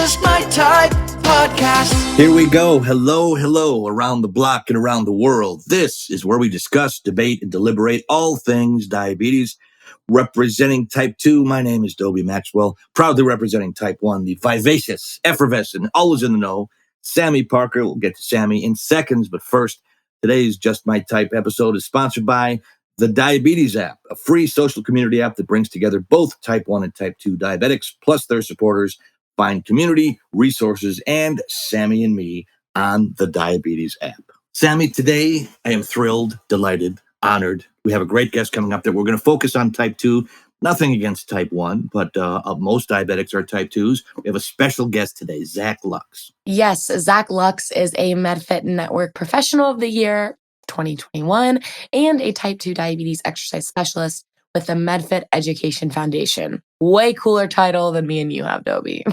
Just My Type podcast. Here we go. Hello, around the block and around the world. This is where we discuss, debate, and deliberate all things diabetes. Representing type 2, my name is Dobie Maxwell. Proudly representing type 1, the vivacious, effervescent, always in the know, Sami Parker. We'll get to Sami in seconds, but first, today's Just My Type episode is sponsored by the Diabetes app, a free social community app that brings together both type 1 and type 2 diabetics, plus their supporters. Find community, resources, and Sami and me on the Diabetes app. Sami, today I am thrilled, delighted, honored. We have a great guest coming up that we're going to focus on type 2. Nothing against type 1, but most diabetics are type 2s. We have a special guest today, Zack Lucks. Yes, Zack Lucks is a Medfit Network Professional of the Year 2021 and a type 2 diabetes exercise specialist with the Medfit Education Foundation. Way cooler title than me and you have, Dobie.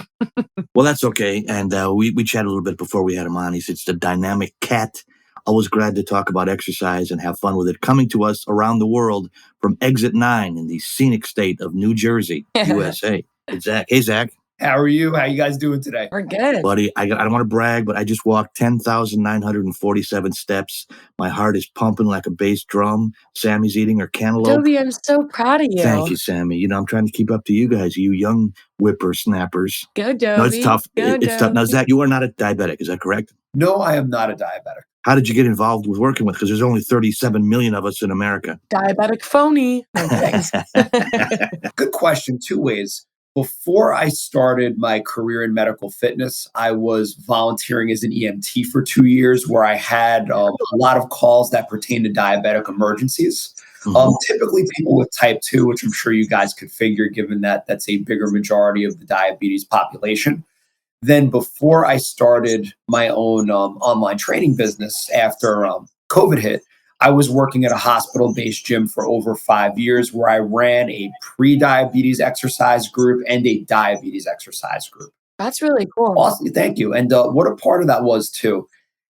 Well, that's okay. And we chatted a little bit before we had him on. He said it's the dynamic cat. Always glad to talk about exercise and have fun with it. Coming to us around the world from Exit 9 in the scenic state of New Jersey, USA. It's Zack. Hey, Zack. How are you? How you guys doing today? We're good. Buddy, I don't want to brag, but I just walked 10,947 steps. My heart is pumping like a bass drum. Sami's eating her cantaloupe. Dobie, I'm so proud of you. Thank you, Sami. You know, I'm trying to keep up to you guys, you young whippersnappers. Go, Dobie. No, it's tough. Go, It's tough. Now, Zack, you are not a diabetic. Is that correct? No, I am not a diabetic. How did you get involved with working with? Because there's only 37 million of us in America. Diabetic phony. Thanks. Good question. Two ways. Before I started my career in medical fitness, I was volunteering as an EMT for 2 years where I had a lot of calls that pertain to diabetic emergencies. Typically people with type 2, which I'm sure you guys could figure given that that's a bigger majority of the diabetes population. Then before I started my own online training business after COVID hit, I was working at a hospital-based gym for over 5 years where I ran a pre-diabetes exercise group and a diabetes exercise group. That's really cool. Awesome. Thank you. And what a part of that was too,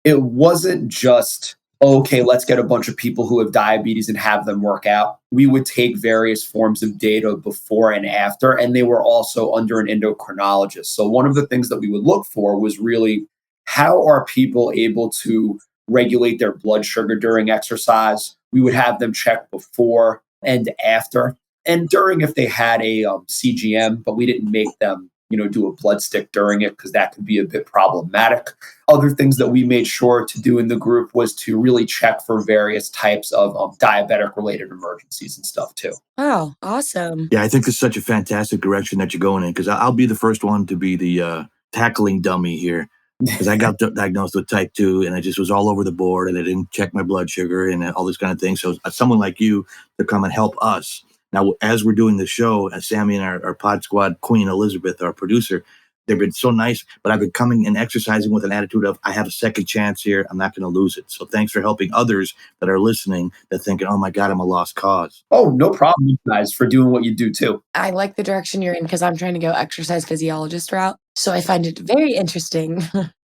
it wasn't just, okay, let's get a bunch of people who have diabetes and have them work out. We would take various forms of data before and after, and they were also under an endocrinologist. So one of the things that we would look for was really how are people able to regulate their blood sugar during exercise. We would have them check before and after, and during if they had a CGM, but we didn't make them, do a blood stick during it because that could be a bit problematic. Other things that we made sure to do in the group was to really check for various types of diabetic related emergencies and stuff too. Oh, awesome. Yeah, I think this is such a fantastic direction that you're going in because I'll be the first one to be the tackling dummy here. Because I got diagnosed with type 2 and I just was all over the board and I didn't check my blood sugar and all this kind of thing. So someone like you to come and help us. Now, as we're doing the show, Sami and our pod squad, Queen Elizabeth, our producer, they've been so nice, but I've been coming and exercising with an attitude of, I have a second chance here. I'm not going to lose it. So thanks for helping others that are listening that thinking, oh my God, I'm a lost cause. Oh, no problem, you guys, for doing what you do too. I like the direction you're in because I'm trying to go exercise physiologist route. So I find it very interesting.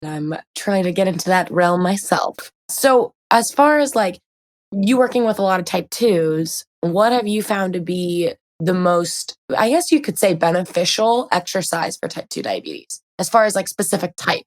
I'm trying to get into that realm myself. So as far as like you working with a lot of type 2s, what have you found to be the most, I guess you could say, beneficial exercise for type 2 diabetes as far as like specific type,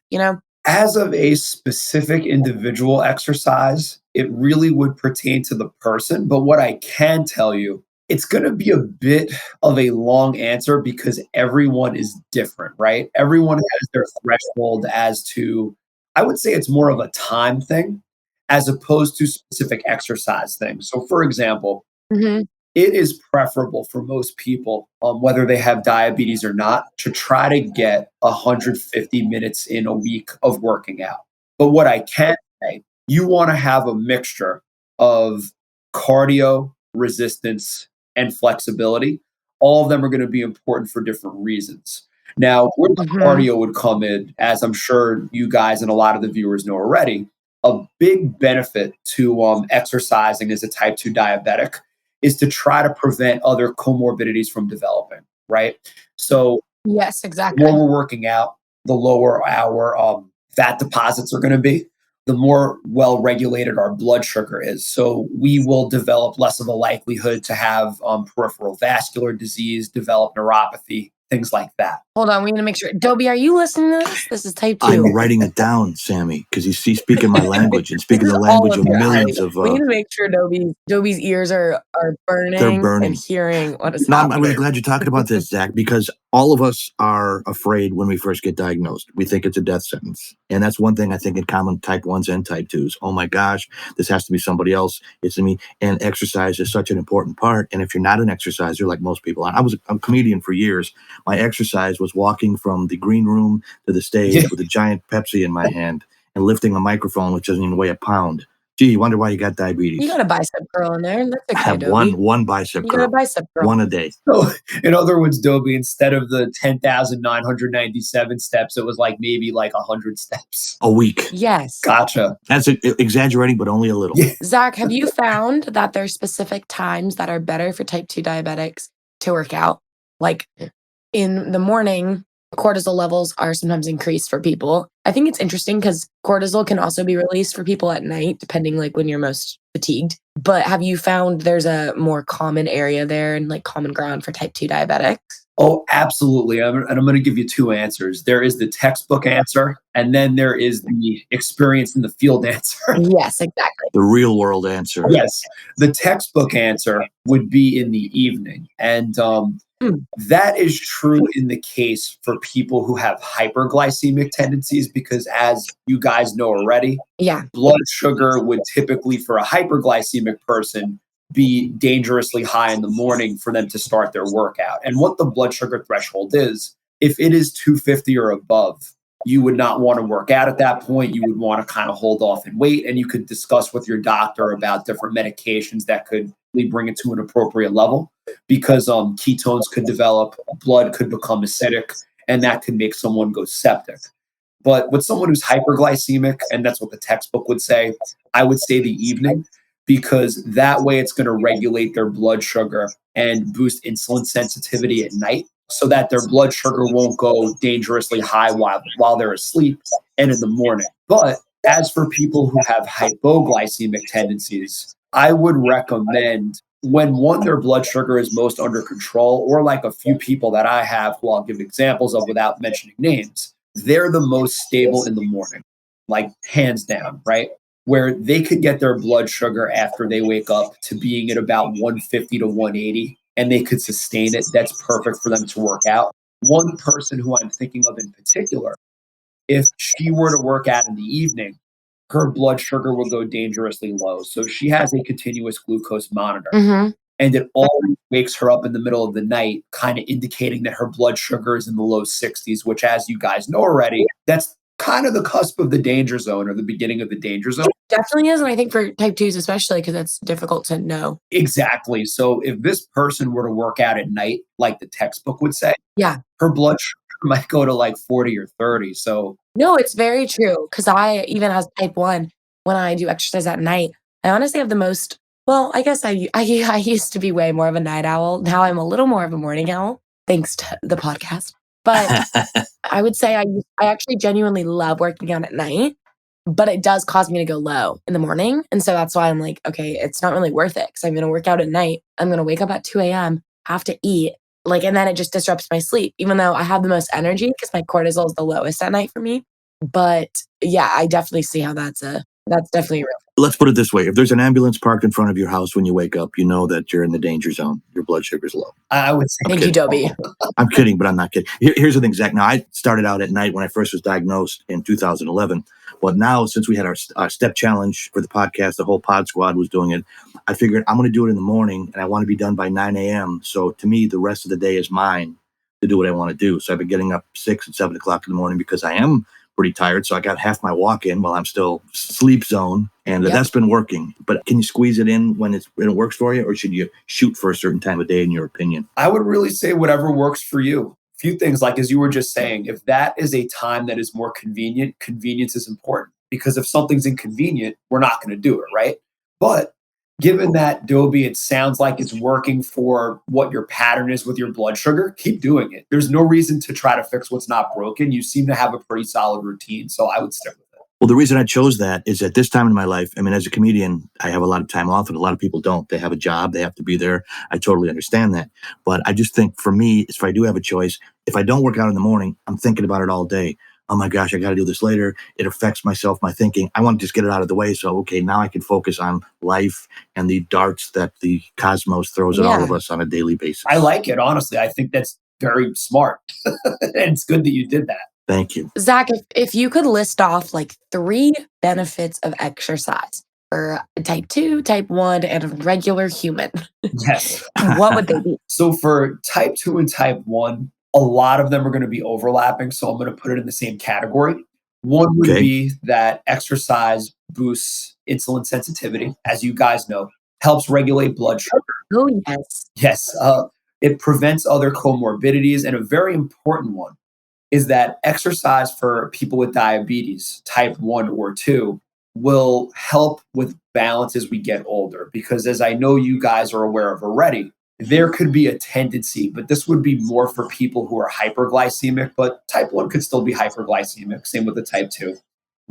As of a specific individual exercise, it really would pertain to the person. But what I can tell you, it's going to be a bit of a long answer because everyone is different, right? Everyone has their threshold as to, I would say it's more of a time thing as opposed to specific exercise things. So for example, it is preferable for most people, whether they have diabetes or not, to try to get 150 minutes in a week of working out. But what I can say, you want to have a mixture of cardio, resistance, and flexibility. All of them are going to be important for different reasons. Now, where the cardio would come in, as I'm sure you guys and a lot of the viewers know already, a big benefit to exercising as a type 2 diabetic is to try to prevent other comorbidities from developing, right? So yes, exactly. The more we're working out, the lower our fat deposits are going to be, the more well-regulated our blood sugar is. So we will develop less of a likelihood to have peripheral vascular disease, develop neuropathy, things like that. Hold on, we need to make sure. Dobie, are you listening to this? This is type 2. I'm writing it down, Sammy, because he's speaking my language and speaking the language of millions of. We need to make sure Dobie's ears are burning. They're burning. And hearing what is No, happening. I'm really glad you're talking about this, Zach, because all of us are afraid when we first get diagnosed. We think it's a death sentence. And that's one thing I think in common type 1s and type 2s. Oh my gosh, this has to be somebody else. It's me. And exercise is such an important part. And if you're not an exerciser, like most people, I was a comedian for years. My exercise was walking from the green room to the stage with a giant Pepsi in my hand and lifting a microphone, which doesn't even weigh a pound. Gee, you wonder why you got diabetes. You got a bicep curl in there. That's okay, I have Dobie. one bicep curl. You got a bicep curl. One a day. So, in other words, Dobie, instead of the 10,997 steps, it was like maybe like 100 steps a week. Yes. Gotcha. That's exaggerating, but only a little. Yeah. Zach, have you found that there's specific times that are better for type 2 diabetics to work out? Like in the morning, cortisol levels are sometimes increased for people. I think it's interesting because cortisol can also be released for people at night, depending like when you're most fatigued. But have you found there's a more common area there and like common ground for type 2 diabetics? Oh, absolutely. And I'm going to give you two answers. There is the textbook answer, and then there is the experience in the field answer. Yes, exactly. The real world answer. Yes. The textbook answer would be in the evening. And that is true in the case for people who have hyperglycemic tendencies, because as you guys know already, blood sugar would typically, for a hyperglycemic person, be dangerously high in the morning for them to start their workout. And what the blood sugar threshold is, if it is 250 or above, you would not want to work out at that point. You would want to kind of hold off and wait. And you could discuss with your doctor about different medications that could bring it to an appropriate level, because ketones could develop, blood could become acidic, and that could make someone go septic. But with someone who's hyperglycemic, and that's what the textbook would say, I would say the evening, because that way it's going to regulate their blood sugar and boost insulin sensitivity at night, so that their blood sugar won't go dangerously high while they're asleep and in the morning. But as for people who have hypoglycemic tendencies, I would recommend when their blood sugar is most under control, or like a few people that I have who I'll give examples of without mentioning names, they're the most stable in the morning, like hands down, right? Where they could get their blood sugar after they wake up to being at about 150 to 180, and they could sustain it. That's perfect for them to work out. One person who I'm thinking of in particular, if she were to work out in the evening, her blood sugar will go dangerously low. So she has a continuous glucose monitor. And it always wakes her up in the middle of the night, kind of indicating that her blood sugar is in the low 60s, which, as you guys know already, that's kind of the cusp of the danger zone, or the beginning of the danger zone. Definitely is. And I think for type 2s especially, because it's difficult to know. Exactly. So if this person were to work out at night, like the textbook would say, her blood sugar might go to like 40 or 30. So no, it's very true. Because I, even as type 1, when I do exercise at night, I honestly have the most, well, I guess I used to be way more of a night owl. Now I'm a little more of a morning owl, thanks to the podcast. But I would say I actually genuinely love working out at night, but it does cause me to go low in the morning. And so that's why I'm like, okay, it's not really worth it, because I'm going to work out at night. I'm going to wake up at 2 a.m., have to eat, and then it just disrupts my sleep, even though I have the most energy because my cortisol is the lowest at night for me. But yeah, I definitely see how that's definitely real. Let's put it this way. If there's an ambulance parked in front of your house when you wake up, you know that you're in the danger zone. Your blood sugar's low. I would say, thank you, Dobie. I'm kidding, but I'm not kidding. Here's the thing, Zach. Now, I started out at night when I first was diagnosed in 2011. But now, since we had our step challenge for the podcast, the whole pod squad was doing it, I figured I'm going to do it in the morning, and I want to be done by 9 a.m. So to me, the rest of the day is mine to do what I want to do. So I've been getting up 6 and 7 o'clock in the morning because I am pretty tired. So I got half my walk in while I'm still sleep zone, and that's been working. But can you squeeze it in when it works for you, or should you shoot for a certain time of day, in your opinion? I would really say whatever works for you. A few things, like as you were just saying, if that is a time that is more convenient, convenience is important, because if something's inconvenient, we're not going to do it, right? But given that, Dobie, it sounds like it's working for what your pattern is with your blood sugar, keep doing it. There's no reason to try to fix what's not broken. You seem to have a pretty solid routine, so I would stick with it. Well, the reason I chose that is at this time in my life, I mean, as a comedian, I have a lot of time off and a lot of people don't. They have a job, they have to be there. I totally understand that. But I just think for me, if I do have a choice, if I don't work out in the morning, I'm thinking about it all day. Oh my gosh, I got to do this later. It affects myself, my thinking. I want to just get it out of the way. So, okay, now I can focus on life and the darts that the cosmos throws at all of Yeah. us on a daily basis. I like it, honestly. I think that's very smart. And it's good that you did that. Thank you. Zach, if you could list off like 3 benefits of exercise for type 2, type 1, and a regular human, Yes. what would they be? So for type 2 and type 1, a lot of them are going to be overlapping. So I'm going to put it in the same category. One would Okay. be that exercise boosts insulin sensitivity, as you guys know, helps regulate blood sugar. Oh, yes. Yes. It prevents other comorbidities. And a very important one is that exercise for people with diabetes, type 1 or 2, will help with balance as we get older. Because as I know you guys are aware of already, there could be a tendency, but this would be more for people who are hyperglycemic, but type 1 could still be hyperglycemic, same with the type 2.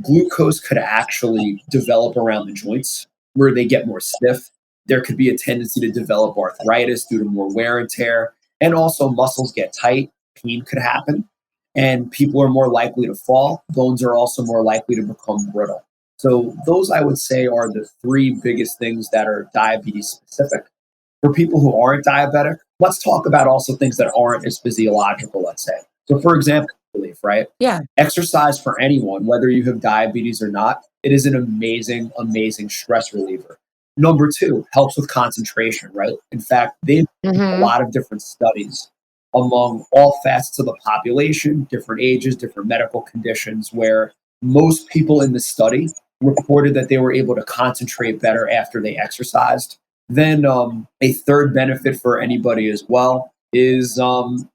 Glucose could actually develop around the joints where they get more stiff. There could be a tendency to develop arthritis due to more wear and tear. And also, muscles get tight, pain could happen, and people are more likely to fall. Bones are also more likely to become brittle. So, those I would say are the 3 biggest things that are diabetes specific. For people who aren't diabetic, let's talk about also things that aren't as physiological, let's say. So, for example, relief, right? Yeah. Exercise for anyone, whether you have diabetes or not, it is an amazing, amazing stress reliever. Number 2, helps with concentration, right? In fact, they've done a Hmm. lot of different studies among all facets of the population, different ages, different medical conditions, where most people in the study reported that they were able to concentrate better after they exercised. Then a third benefit for anybody as well is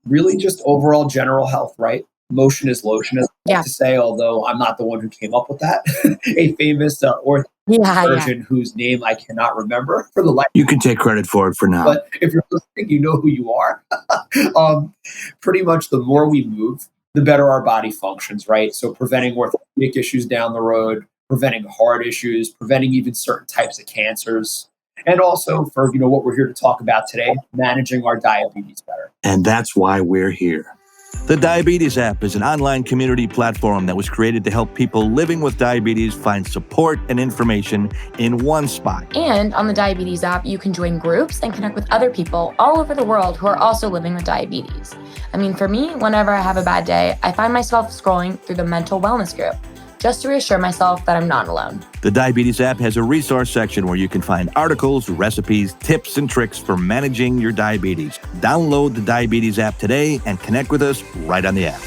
really just overall general health, right? Motion is lotion, as I like Yeah. to say, although I'm not the one who came up with that. A famous orthopedic Yeah. Yeah. surgeon whose name I cannot remember for the life. You can take credit for it for now. But if you're listening, you know who you are. um, Pretty much the more we move, the better our body functions, right? So preventing orthopedic issues down the road, preventing heart issues, preventing even certain types of cancers. And also for what we're here to talk about today, managing our diabetes better. And that's why we're here. The Diabetes app is an online community platform that was created to help people living with diabetes find support and information in one spot. And on the Diabetes app, you can join groups and connect with other people all over the world who are also living with diabetes. I mean, for me, whenever I have a bad day, I find myself scrolling through the mental wellness group just to reassure myself that I'm not alone. The Diabetes app has a resource section where you can find articles, recipes, tips, and tricks for managing your diabetes. Download the Diabetes app today and connect with us right on the app.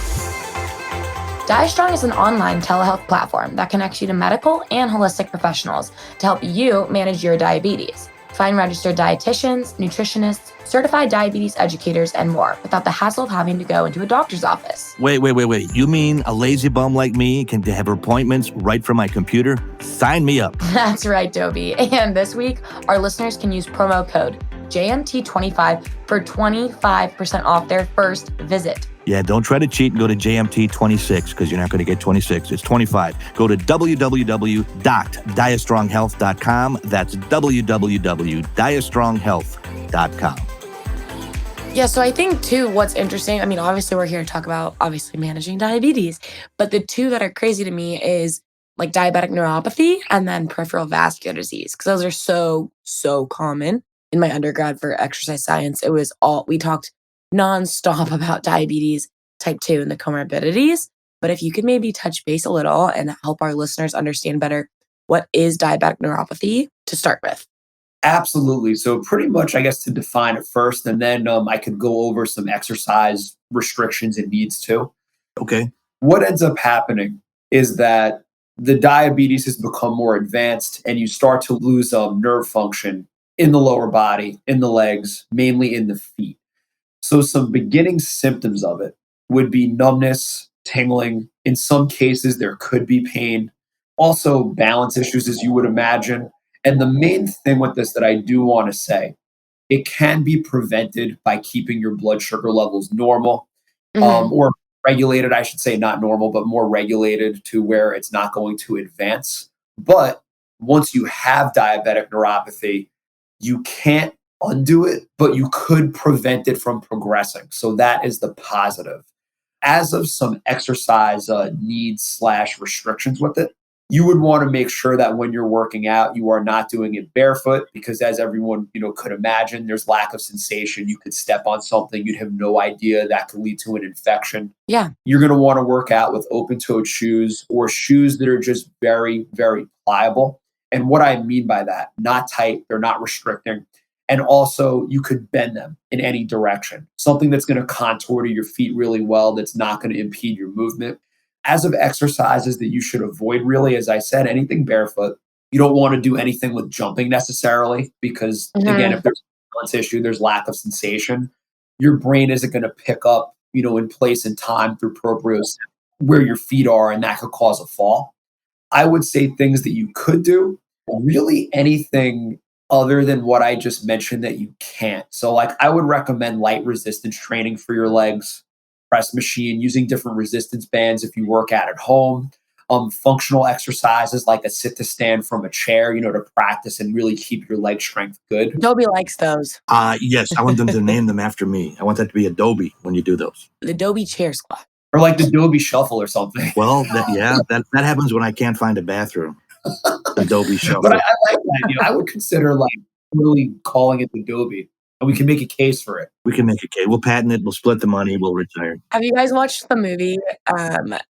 DiaStrong is an online telehealth platform that connects you to medical and holistic professionals to help you manage your diabetes. Find registered dietitians, nutritionists, certified diabetes educators, and more without the hassle of having to go into a doctor's office. Wait. You mean a lazy bum like me can have appointments right from my computer? Sign me up. That's right, Dobie. And this week, our listeners can use promo code JMT25 for 25% off their first visit. Yeah, don't try to cheat and go to JMT26 because you're not going to get 26. It's 25. Go to www.diastronghealth.com. That's www.diastronghealth.com. Yeah, so I think too, what's interesting, I mean, obviously we're here to talk about obviously managing diabetes, but the two that are crazy to me is like diabetic neuropathy and then peripheral vascular disease, because those are so common. In my undergrad for exercise science, it was we talked nonstop about diabetes type 2 and the comorbidities. But if you could maybe touch base a little and help our listeners understand better what is diabetic neuropathy to start with. Absolutely. So pretty much, I guess, to define it first, and then I could go over some exercise restrictions and needs too. Okay. What ends up happening is that the diabetes has become more advanced and you start to lose nerve function in the lower body, in the legs, mainly in the feet. So some beginning symptoms of it would be numbness, tingling. In some cases, there could be pain. Also, balance issues, as you would imagine. And the main thing with this that I do want to say, it can be prevented by keeping your blood sugar levels normal, Mhm. or regulated, I should say, not normal, but more regulated to where it's not going to advance. But once you have diabetic neuropathy, you can't undo it, but you could prevent it from progressing. So that is the positive. As of some exercise needs slash restrictions with it, you would want to make sure that when you're working out, you are not doing it barefoot because, as everyone could imagine, there's lack of sensation. You could step on something, you'd have no idea that could lead to an infection. Yeah. You're going to want to work out with open-toed shoes or shoes that are just very, very pliable. And what I mean by that, not tight, they're not restricting. And also, you could bend them in any direction. Something that's going to contour to your feet really well, that's not going to impede your movement. As of exercises that you should avoid, really, as I said, anything barefoot. You don't want to do anything with jumping necessarily because, again, if there's a balance issue, there's lack of sensation. Your brain isn't going to pick up, in place and time through proprioception where your feet are, and that could cause a fall. I would say things that you could do, really anything other than what I just mentioned that you can't. So, like, I would recommend light resistance training for your legs, press machine, using different resistance bands if you work out at home. Functional exercises like a sit to stand from a chair, to practice and really keep your leg strength good. Dobie likes those. Yes, I want them to name them after me. I want that to be a Dobie when you do those. The Dobie chair squat. Or like the Dobie shuffle or something. Well, that happens when I can't find a bathroom. The Dobie shuffle. But I like that. I would consider really calling it the Dobie, and we can make a case for it. We can make a case. We'll patent it. We'll split the money. We'll retire. Have you guys watched the movie?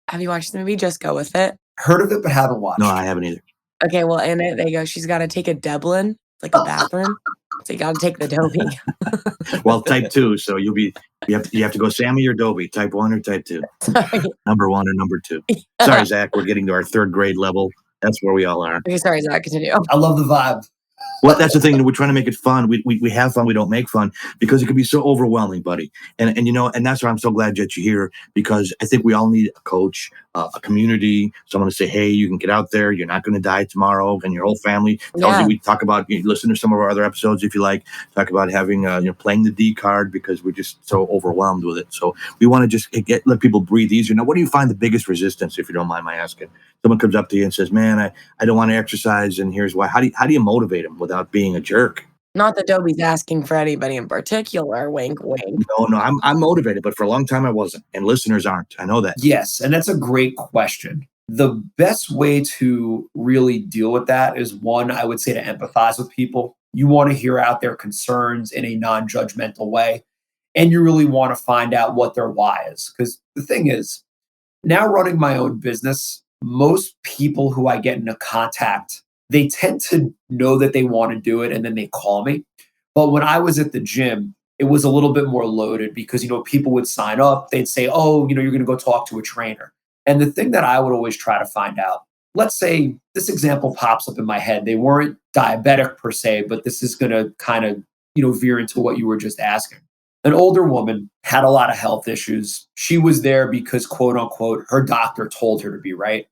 Have you watched the movie Just Go With It? Heard of it, but haven't watched. No, I haven't either. Okay, well, in it, they go, she's got to take a Dublin, like a bathroom. So you got to take the Dobie. Well, type 2. So you have to go Sami or Dobie, type 1 or type 2. Sorry. Number 1 or number 2. Sorry, Zach. We're getting to our 3rd grade level. That's where we all are. Okay, sorry, Zach. Continue. I love the vibe. Well, that's the thing. We're trying to make it fun. We have fun. We don't make fun because it can be so overwhelming, buddy. And that's why I'm so glad that you're here, because I think we all need a coach, a community, someone to say, hey, you can get out there. You're not going to die tomorrow. And your whole family tells you. We talk about, listen to some of our other episodes if you like, talk about having, playing the D card because we're just so overwhelmed with it. So we want to just let people breathe easier. Now, what do you find the biggest resistance, if you don't mind my asking? Someone comes up to you and says, man, I don't want to exercise, and here's why. How do you motivate them without being a jerk? Not that Dobie's asking for anybody in particular. Wink, wink. No, I'm motivated, but for a long time I wasn't, and listeners aren't. I know that. Yes, and that's a great question. The best way to really deal with that is, one, I would say, to empathize with people. You want to hear out their concerns in a non-judgmental way, and you really want to find out what their why is. Because the thing is, now running my own business, most people who I get into contact, they tend to know that they want to do it and then they call me. But when I was at the gym, it was a little bit more loaded because, people would sign up. They'd say, oh, you're going to go talk to a trainer. And the thing that I would always try to find out, let's say this example pops up in my head. They weren't diabetic per se, but this is going to kind of, veer into what you were just asking. An older woman had a lot of health issues. She was there because, quote unquote, her doctor told her to be, right?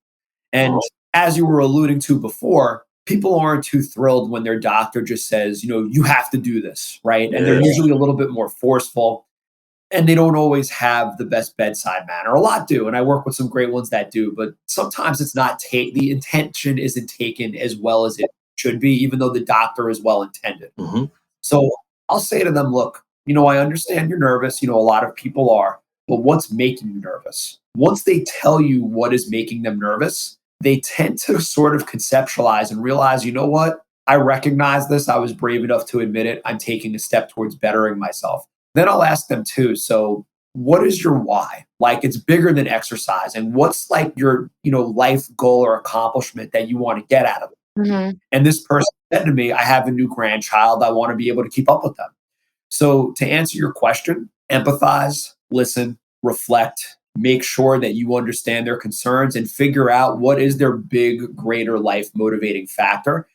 And as you were alluding to before, people aren't too thrilled when their doctor just says, you have to do this, right? And they're usually a little bit more forceful, and they don't always have the best bedside manner. A lot do, and I work with some great ones that do, but sometimes it's not the intention isn't taken as well as it should be, even though the doctor is well intended. Mm-hmm. So I'll say to them, look, I understand you're nervous. A lot of people are, but what's making you nervous? Once they tell you what is making them nervous, they tend to sort of conceptualize and realize, what? I recognize this. I was brave enough to admit it. I'm taking a step towards bettering myself. Then I'll ask them too, so what is your why? Like, it's bigger than exercise. And what's like your, life goal or accomplishment that you want to get out of it? Mm-hmm. And this person said to me, I have a new grandchild. I want to be able to keep up with them. So to answer your question, empathize, listen, reflect, make sure that you understand their concerns and figure out what is their big, greater life motivating factor.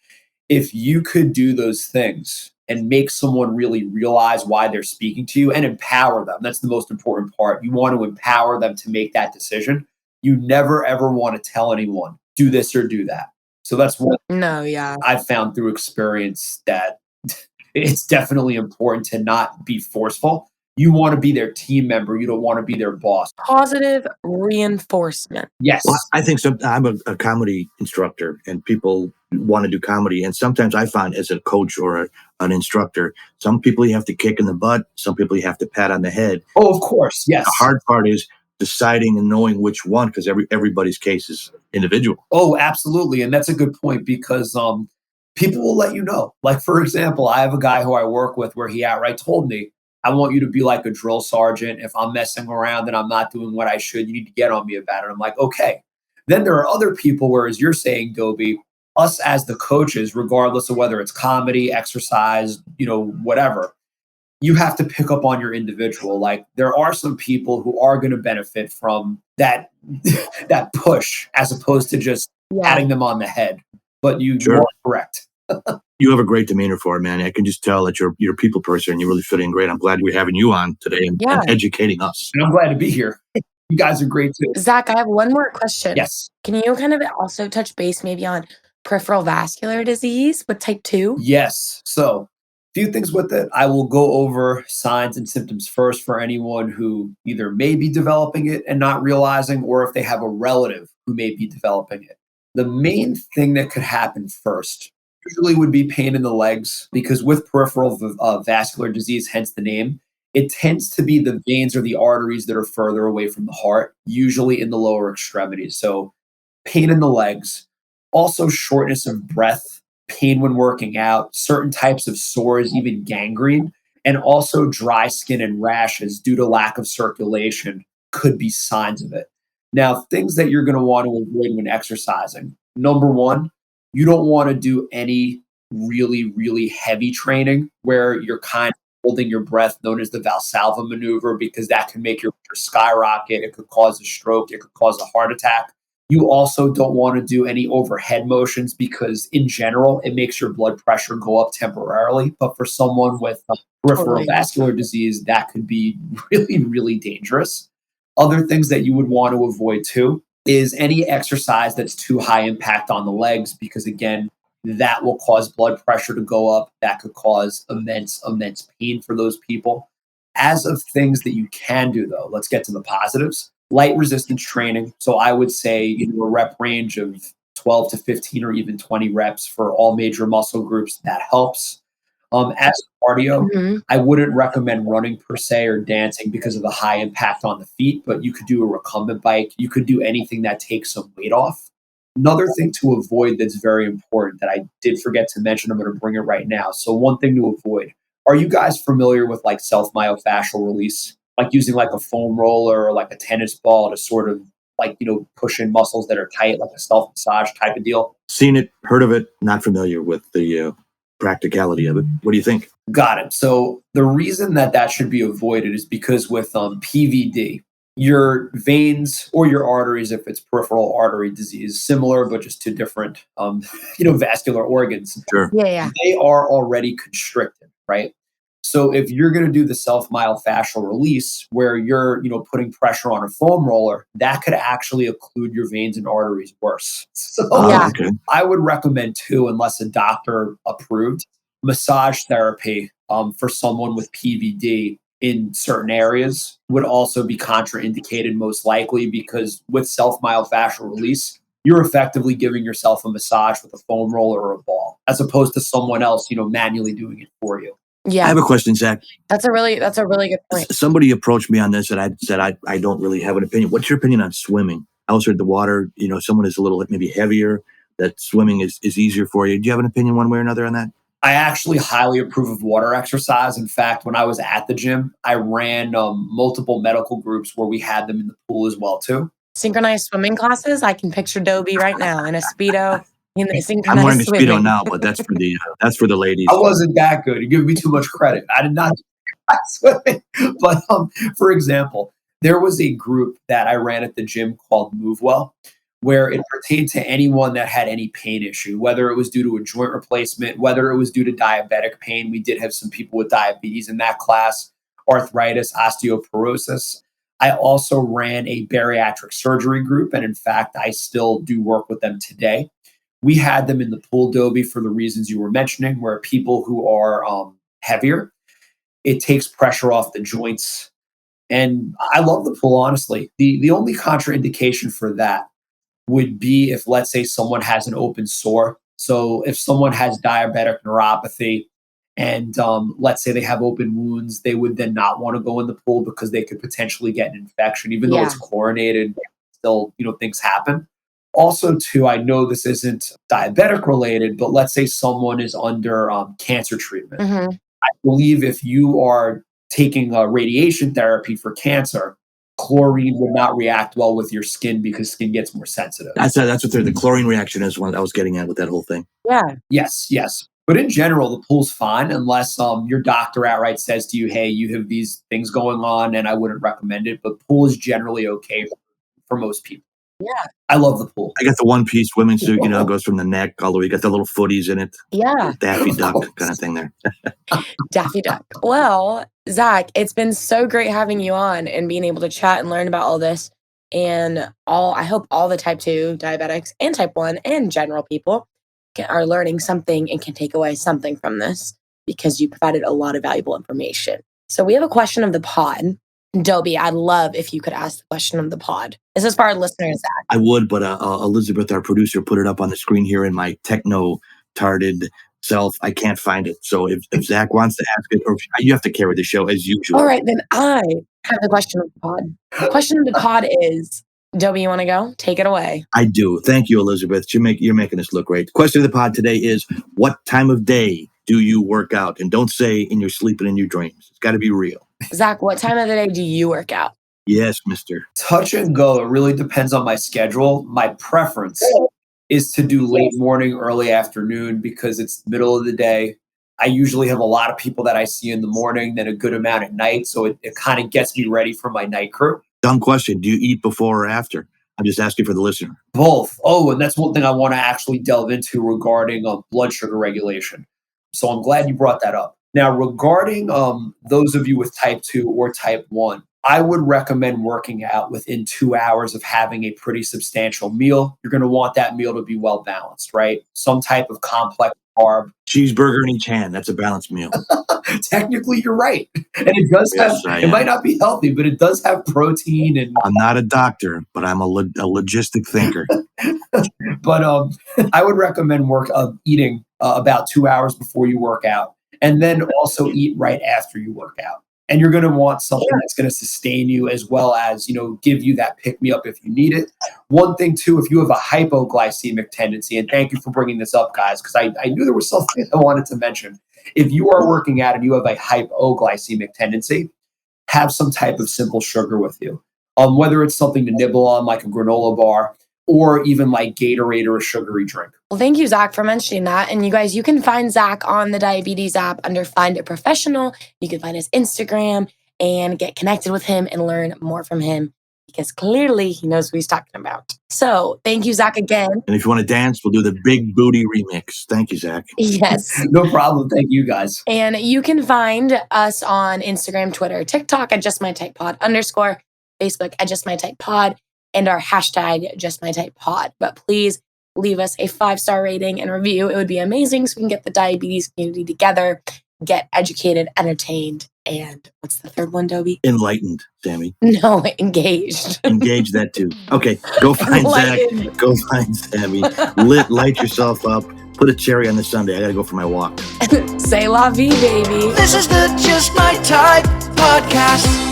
If you could do those things and make someone really realize why they're speaking to you and empower them, that's the most important part. You want to empower them to make that decision. You never, ever want to tell anyone, do this or do that. So that's what I've found through experience, that it's definitely important to not be forceful. You want to be their team member. You don't want to be their boss. Positive reinforcement. Yes. Well, I think I'm a comedy instructor, and people want to do comedy. And sometimes I find, as a coach or an instructor, some people you have to kick in the butt, some people you have to pat on the head. Oh, of course. Yes. The hard part is deciding and knowing which one, because everybody's case is individual. Oh, absolutely. And that's a good point because people will let you know. Like, for example, I have a guy who I work with where he outright told me, I want you to be like a drill sergeant. If I'm messing around and I'm not doing what I should, you need to get on me about it. I'm like, okay. Then there are other people where, as you're saying, Dobie, us as the coaches, regardless of whether it's comedy, exercise, whatever, you have to pick up on your individual. Like, there are some people who are going to benefit from that that push as opposed to just patting them on the head. But you are correct. You have a great demeanor for it, man. I can just tell that you're a people person and you really fit in great. I'm glad we're having you on today and educating us. And I'm glad to be here. You guys are great too. Zach, I have one more question. Yes. Can you kind of also touch base maybe on peripheral vascular disease with type 2? Yes. So, a few things with it. I will go over signs and symptoms first for anyone who either may be developing it and not realizing, or if they have a relative who may be developing it. The main thing that could happen first usually would be pain in the legs, because with peripheral vascular disease, hence the name, it tends to be the veins or the arteries that are further away from the heart, usually in the lower extremities. So pain in the legs, also shortness of breath, pain when working out, certain types of sores, even gangrene, and also dry skin and rashes due to lack of circulation could be signs of it. Now, things that you're going to want to avoid when exercising. Number one, you don't want to do any really, really heavy training where you're kind of holding your breath, known as the Valsalva maneuver, because that can make your skyrocket. It could cause a stroke. It could cause a heart attack. You also don't want to do any overhead motions because, in general, it makes your blood pressure go up temporarily. But for someone with peripheral vascular disease, that could be really, really dangerous. Other things that you would want to avoid too is any exercise that's too high impact on the legs, because again, that will cause blood pressure to go up. That could cause immense pain for those people. As of things that you can do, though, let's get to the positives. Light resistance training. So I would say a rep range of 12 to 15 or even 20 reps for all major muscle groups. That helps. As cardio, I wouldn't recommend running per se or dancing because of the high impact on the feet, but you could do a recumbent bike. You could do anything that takes some weight off. Another thing to avoid that's very important that I did forget to mention, I'm going to bring it right now. So one thing to avoid. Are you guys familiar with like self-myofascial release? Like using like a foam roller or like a tennis ball to sort of like, push in muscles that are tight, like a self-massage type of deal? Seen it, heard of it, not familiar with the practicality of it. What do you think? Got it. So the reason that should be avoided is because with PVD, your veins or your arteries, if it's peripheral artery disease, similar but just two different, vascular organs. Sure. Yeah. They are already constricted, right? So if you're going to do the self-myofascial release where you're, putting pressure on a foam roller, that could actually occlude your veins and arteries worse. So Okay. I would recommend too, unless a doctor approved, massage therapy for someone with PVD in certain areas would also be contraindicated most likely, because with self-myofascial release, you're effectively giving yourself a massage with a foam roller or a ball, as opposed to someone else, manually doing it for you. Yeah. I have a question, Zach. That's a really good point. Somebody approached me on this and I said, I don't really have an opinion. What's your opinion on swimming? Outside the water, someone is a little maybe heavier, that swimming is easier for you. Do you have an opinion one way or another on that? I actually highly approve of water exercise. In fact, when I was at the gym, I ran multiple medical groups where we had them in the pool as well too. Synchronized swimming classes. I can picture Dobie right now in a Speedo. I'm wearing a Speedo now, but that's for the ladies. I wasn't that good. You're giving me too much credit. I did not swimming. But for example, there was a group that I ran at the gym called Move Well, where it pertained to anyone that had any pain issue, whether it was due to a joint replacement, whether it was due to diabetic pain. We did have some people with diabetes in that class, arthritis, osteoporosis. I also ran a bariatric surgery group, and in fact, I still do work with them today. We had them in the pool, Dobie, for the reasons you were mentioning, where people who are heavier, It takes pressure off the joints. And I love the pool, honestly. The only contraindication for that would be if, let's say, someone has an open sore. So if someone has diabetic neuropathy and let's say they have open wounds, they would then not want to go in the pool because they could potentially get an infection, even though Yeah. it's chlorinated. Still, things happen. Also, too, I know this isn't diabetic related, but let's say someone is under cancer treatment. hmm I believe if you are taking radiation therapy for cancer, chlorine would not react well with your skin because skin gets more sensitive. That's what the chlorine reaction is. What I was getting at with that whole thing. Yeah. Yes. But in general, the pool's fine unless your doctor outright says to you, hey, you have these things going on and I wouldn't recommend it. But pool is generally okay for most people. Yeah. I love the pool. I got the one-piece swimming suit, goes from the neck all the way. You got the little footies in it. Yeah. Daffy Duck kind of thing there. Daffy Duck. Well, Zack, it's been so great having you on and being able to chat and learn about all this. And I hope all the type 2 diabetics and type 1 and general people are learning something and can take away something from this because you provided a lot of valuable information. So we have a question of the pod. Dobie, I'd love if you could ask the question of the pod. This is for our listeners, Zack. I would, but Elizabeth, our producer, put it up on the screen here in my techno-tarded self. I can't find it. So if Zack wants to ask it, or you have to carry the show as usual. All right, then I have the question of the pod. The question of the pod is, Dobie, you want to go? Take it away. I do. Thank you, Elizabeth. You're making us look great. The question of the pod today is, what time of day do you work out? And don't say in your sleep and in your dreams. It's got to be real. Zack, what time of the day do you work out? Yes, mister. Touch and go. It really depends on my schedule. My preference is to do late morning, early afternoon because it's the middle of the day. I usually have a lot of people that I see in the morning, then a good amount at night. So it kind of gets me ready for my night crew. Dumb question. Do you eat before or after? I'm just asking for the listener. Both. Oh, and that's one thing I want to actually delve into regarding blood sugar regulation. So I'm glad you brought that up. Now, regarding those of you with type 2 or type 1, I would recommend working out within 2 hours of having a pretty substantial meal. You're going to want that meal to be well balanced, right? Some type of complex carb. Cheeseburger in each hand. That's a balanced meal. Technically, you're right. And it does Yes, have, it might not be healthy, but it does have protein. And I'm not a doctor, but I'm a logistic thinker. But I would recommend eating about 2 hours before you work out. And then also eat right after you work out. And you're going to want something that's going to sustain you as well as, give you that pick me up if you need it. One thing, too, if you have a hypoglycemic tendency, and thank you for bringing this up, guys, because I knew there was something I wanted to mention. If you are working out and you have a hypoglycemic tendency, have some type of simple sugar with you. Whether it's something to nibble on like a granola bar or even like Gatorade or a sugary drink. Well, thank you, Zack, for mentioning that. And you guys, you can find Zack on the Diabetes app under Find It Professional. You can find his Instagram and get connected with him and learn more from him because clearly he knows what he's talking about. So thank you, Zack, again. And if you want to dance, we'll do the Big Booty remix. Thank you, Zack. Yes. No problem. Thank you, guys. And you can find us on Instagram, Twitter, TikTok at JustMyTypePod _, Facebook at JustMyTypePod, and our hashtag JustMyTypePod. But please leave us a 5-star rating and review. It would be amazing so we can get the diabetes community together, get educated, entertained, and what's the third one, Dobie? Enlightened, Sami. No, engaged. Engage that too. Okay, go find Zack. Enlightened. Go find Sami. Light yourself up. Put a cherry on the sundae. I gotta go for my walk. Say la vie, baby. This is the Just My Type podcast.